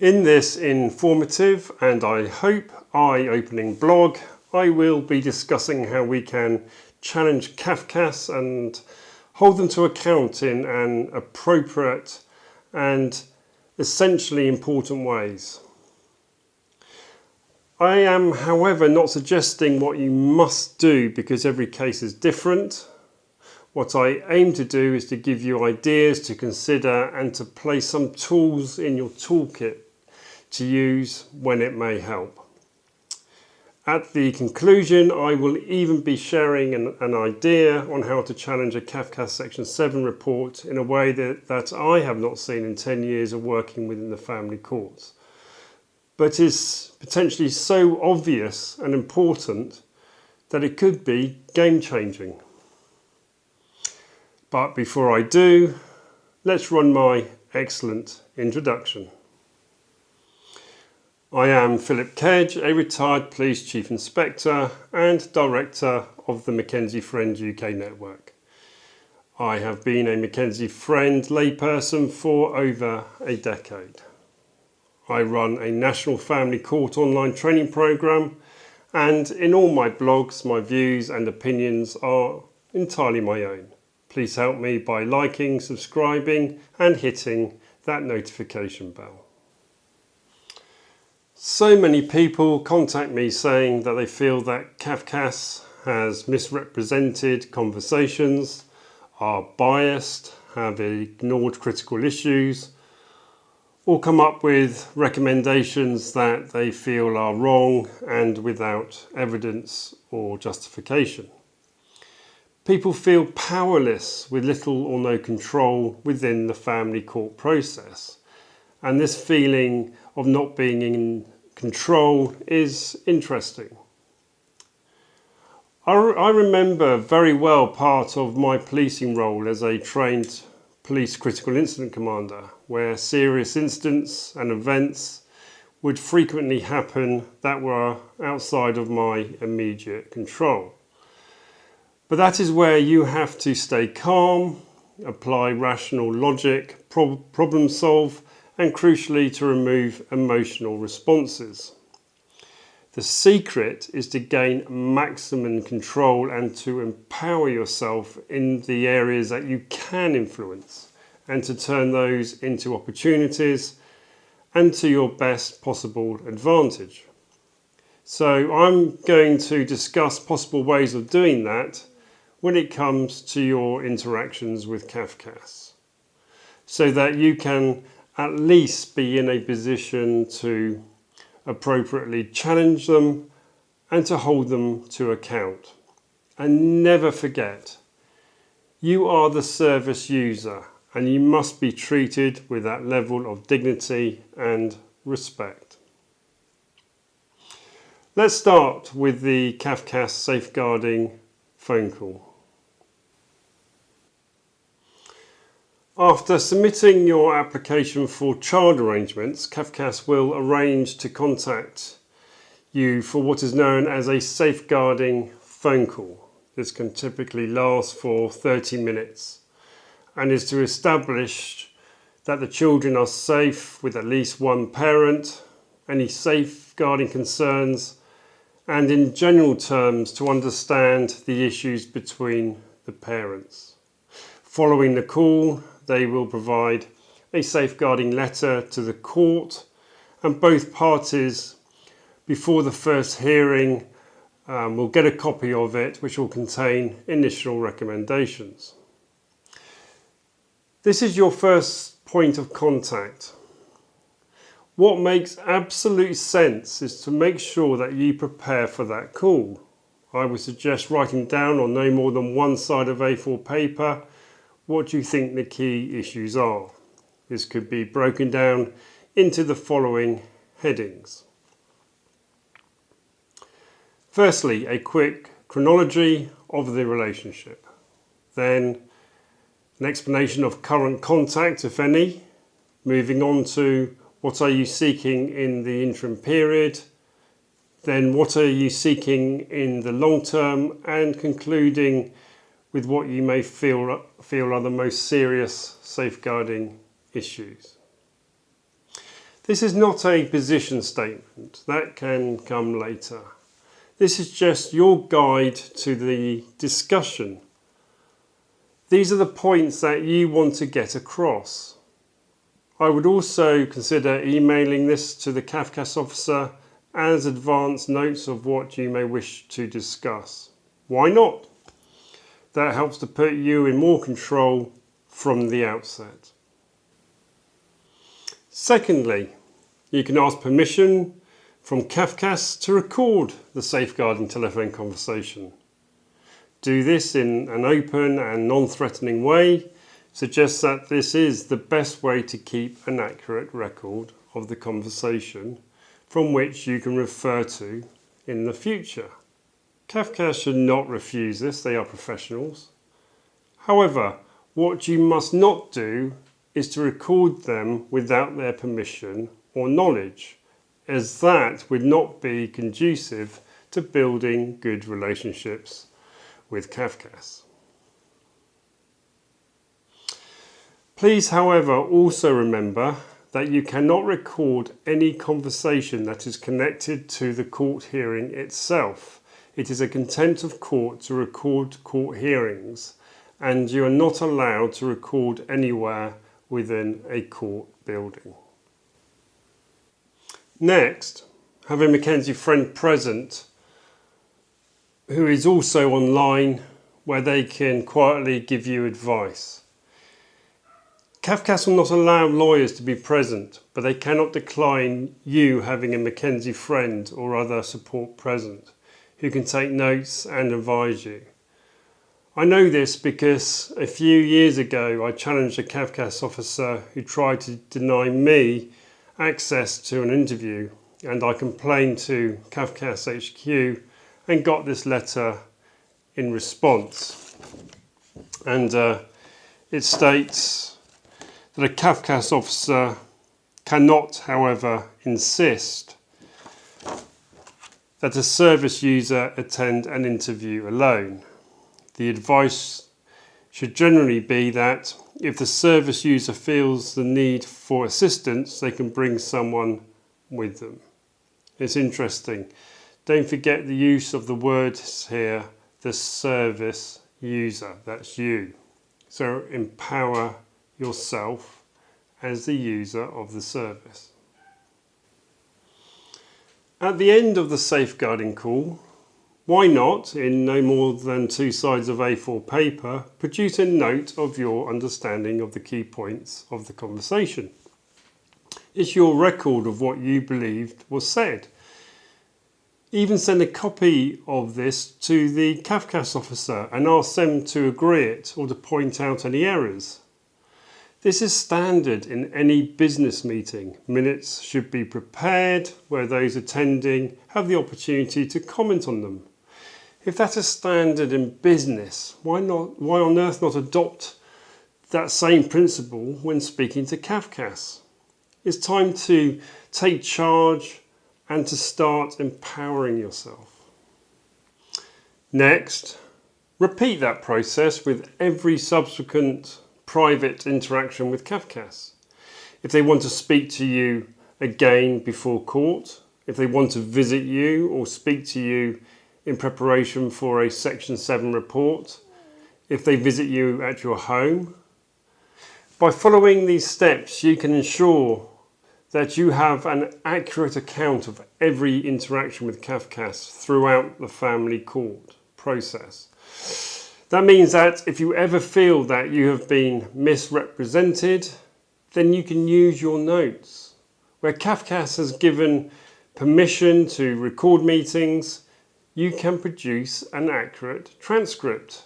In this informative and I hope eye-opening blog, I will be discussing how we can challenge Cafcass and hold them to account in an appropriate and essentially important ways. I am, however, not suggesting what you must do because every case is different. What I aim to do is to give you ideas to consider and to place some tools in your toolkit to use when it may help. At the conclusion, I will even be sharing an idea on how to challenge a Cafcass Section 7 report in a way that I have not seen in 10 years of working within the family courts, but is potentially so obvious and important that it could be game-changing. But before I do, let's run my excellent introduction. I am Philip Kedge, a retired Police Chief Inspector and Director of the Mckenzie Friend UK network. I have been a Mckenzie Friend layperson for over a decade. I run a National Family Court online training programme, and in all my blogs, my views and opinions are entirely my own. Please help me by liking, subscribing and hitting that notification bell. So many people contact me saying that they feel that Cafcass has misrepresented conversations, are biased, have ignored critical issues, or come up with recommendations that they feel are wrong and without evidence or justification. People feel powerless with little or no control within the family court process, and this feeling of not being in control is interesting. I remember very well part of my policing role as a trained police critical incident commander, where serious incidents and events would frequently happen that were outside of my immediate control. But that is where you have to stay calm, apply rational logic, problem solve, and crucially to remove emotional responses. The secret is to gain maximum control and to empower yourself in the areas that you can influence and to turn those into opportunities and to your best possible advantage. So I'm going to discuss possible ways of doing that when it comes to your interactions with Cafcass, so that you can at least be in a position to appropriately challenge them and to hold them to account. And never forget, you are the service user and you must be treated with that level of dignity and respect. Let's start with the Cafcass safeguarding phone call. After submitting your application for child arrangements, Cafcass will arrange to contact you for what is known as a safeguarding phone call. This can typically last for 30 minutes and is to establish that the children are safe with at least one parent, any safeguarding concerns, and in general terms to understand the issues between the parents. Following the call, they will provide a safeguarding letter to the court, and both parties before the first hearing will get a copy of it, which will contain initial recommendations. This is your first point of contact. What makes absolute sense is to make sure that you prepare for that call. I would suggest writing down on no more than one side of A4 paper what you think the key issues are. This could be broken down into the following headings. Firstly, a quick chronology of the relationship. Then an explanation of current contact, if any. Moving on to what are you seeking in the interim period. Then what are you seeking in the long term, and concluding with what you may feel are the most serious safeguarding issues. This is not a position statement. That can come later. This is just your guide to the discussion. These are the points that you want to get across. I would also consider emailing this to the Cafcass officer as advance notes of what you may wish to discuss. Why not? That helps to put you in more control from the outset. Secondly, you can ask permission from Cafcass to record the safeguarding telephone conversation. Do this in an open and non-threatening way. Suggests that this is the best way to keep an accurate record of the conversation from which you can refer to in the future. Cafcass should not refuse this, they are professionals. However, what you must not do is to record them without their permission or knowledge, as that would not be conducive to building good relationships with Cafcass. Please, however, also remember that you cannot record any conversation that is connected to the court hearing itself. It is a contempt of court to record court hearings, and you are not allowed to record anywhere within a court building. Next, have a Mckenzie friend present who is also online where they can quietly give you advice. Cafcass will not allow lawyers to be present, but they cannot decline you having a Mckenzie friend or other support present who can take notes and advise you. I know this because a few years ago I challenged a Cafcass officer who tried to deny me access to an interview, and I complained to Cafcass HQ and got this letter in response. And it states that a Cafcass officer cannot, however, insist that a service user attend an interview alone. The advice should generally be that if the service user feels the need for assistance, they can bring someone with them. It's interesting. Don't forget the use of the words here, the service user, that's you. So empower yourself as the user of the service. At the end of the safeguarding call, why not, in no more than 2 sides of A4 paper, produce a note of your understanding of the key points of the conversation. It's your record of what you believed was said. Even send a copy of this to the Cafcass officer and ask them to agree it or to point out any errors. This is standard in any business meeting. Minutes should be prepared where those attending have the opportunity to comment on them. If that is standard in business, why on earth not adopt that same principle when speaking to Cafcass? It's time to take charge and to start empowering yourself. Next, repeat that process with every subsequent private interaction with Cafcass. If they want to speak to you again before court, if they want to visit you or speak to you in preparation for a Section 7 report, if they visit you at your home. By following these steps, you can ensure that you have an accurate account of every interaction with Cafcass throughout the family court process. That means that if you ever feel that you have been misrepresented, then you can use your notes. Where Cafcass has given permission to record meetings, you can produce an accurate transcript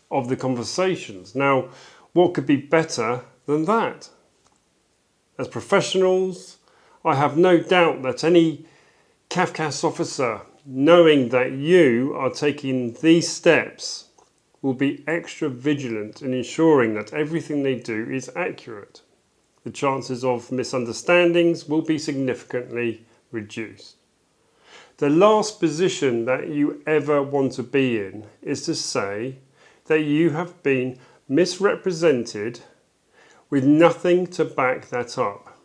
of the conversations. Now, what could be better than that? As professionals, I have no doubt that any Cafcass officer, knowing that you are taking these steps, will be extra vigilant in ensuring that everything they do is accurate. The chances of misunderstandings will be significantly reduced. The last position that you ever want to be in is to say that you have been misrepresented with nothing to back that up.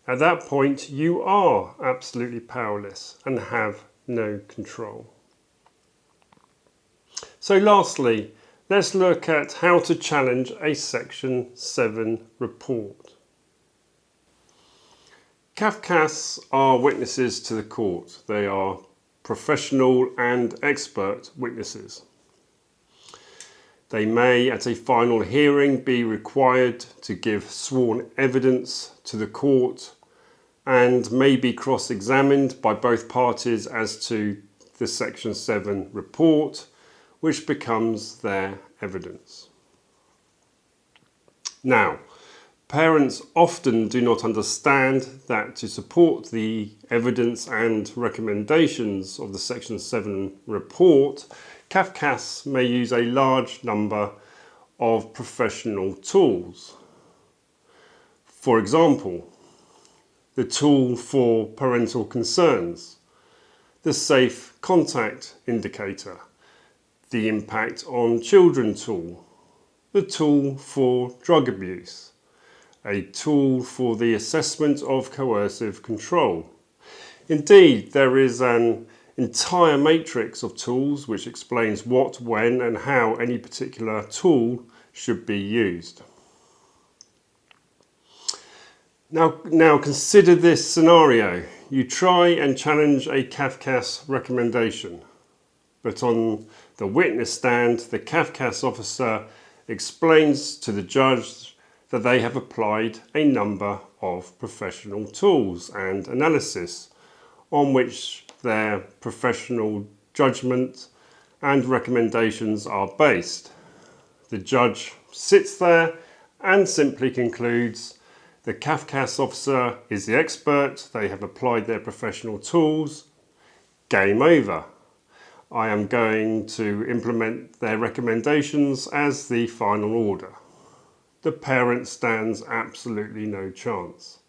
At that point, you are absolutely powerless and have no control. So lastly, let's look at how to challenge a Section 7 report. Cafcass are witnesses to the court. They are professional and expert witnesses. They may, at a final hearing, be required to give sworn evidence to the court and may be cross-examined by both parties as to the Section 7 report, which becomes their evidence. Now, parents often do not understand that to support the evidence and recommendations of the Section 7 report, Cafcass may use a large number of professional tools. For example, the tool for parental concerns, the safe contact indicator, the impact on children tool, the tool for drug abuse, a tool for the assessment of coercive control. Indeed, there is an entire matrix of tools which explains what, when and how any particular tool should be used. Now consider this scenario. You try and challenge a Cafcass recommendation, but on the witness stand, the Cafcass officer explains to the judge that they have applied a number of professional tools and analysis on which their professional judgment and recommendations are based. The judge sits there and simply concludes the Cafcass officer is the expert, they have applied their professional tools, game over. I am going to implement their recommendations as the final order. The parent stands absolutely no chance.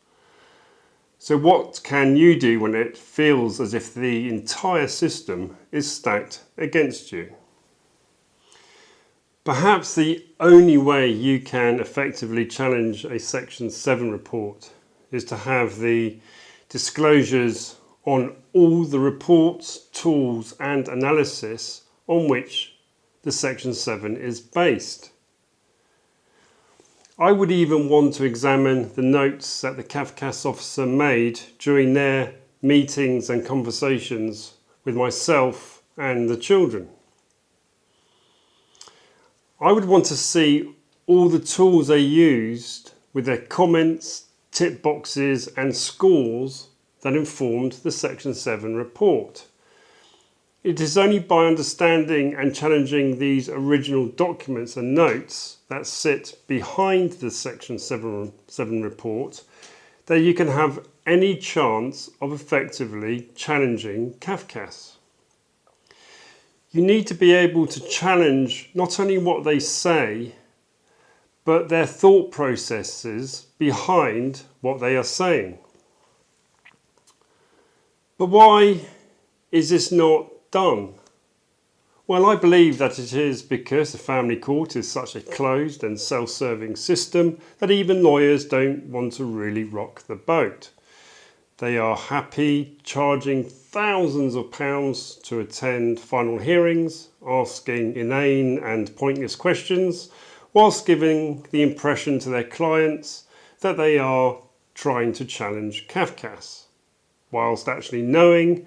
So what can you do when it feels as if the entire system is stacked against you? Perhaps the only way you can effectively challenge a Section 7 report is to have the disclosures on all the reports, tools and analysis on which the Section 7 is based. I would even want to examine the notes that the Cafcass officer made during their meetings and conversations with myself and the children. I would want to see all the tools they used with their comments, tick boxes and scores that informed the Section 7 report. It is only by understanding and challenging these original documents and notes that sit behind the Section 7 report that you can have any chance of effectively challenging Cafcass. You need to be able to challenge not only what they say, but their thought processes behind what they are saying. But why is this not done? Well, I believe that it is because the family court is such a closed and self-serving system that even lawyers don't want to really rock the boat. They are happy charging thousands of pounds to attend final hearings, asking inane and pointless questions, whilst giving the impression to their clients that they are trying to challenge Cafcass, whilst actually knowing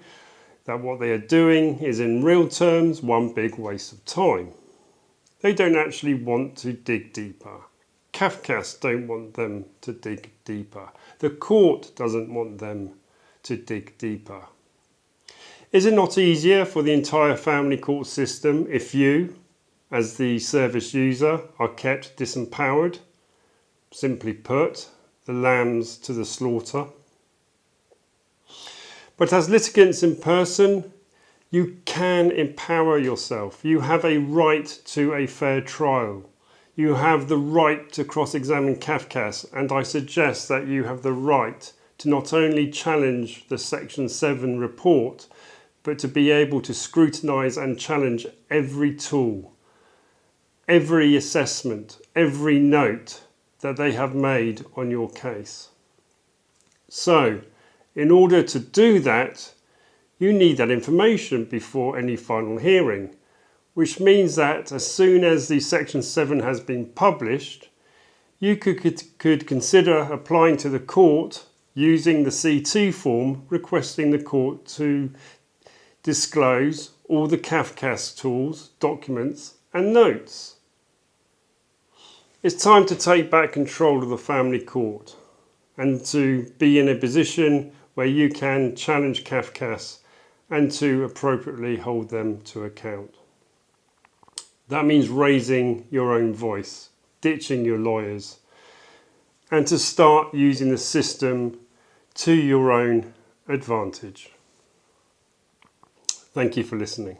that what they are doing is in real terms one big waste of time. They don't actually want to dig deeper. Cafcass don't want them to dig deeper. The court doesn't want them to dig deeper. Is it not easier for the entire family court system if you, as the service user, are kept disempowered? Simply put, the lambs to the slaughter. But as litigants in person, you can empower yourself. You have a right to a fair trial. You have the right to cross-examine Cafcass, and I suggest that you have the right to not only challenge the Section 7 report, but to be able to scrutinise and challenge every tool, every assessment, every note that they have made on your case. So, in order to do that, you need that information before any final hearing, which means that as soon as the Section 7 has been published, you could consider applying to the court using the C2 form, requesting the court to disclose all the Cafcast tools, documents and notes. It's time to take back control of the family court and to be in a position where you can challenge Cafcass and to appropriately hold them to account. That means raising your own voice, ditching your lawyers, and to start using the system to your own advantage. Thank you for listening.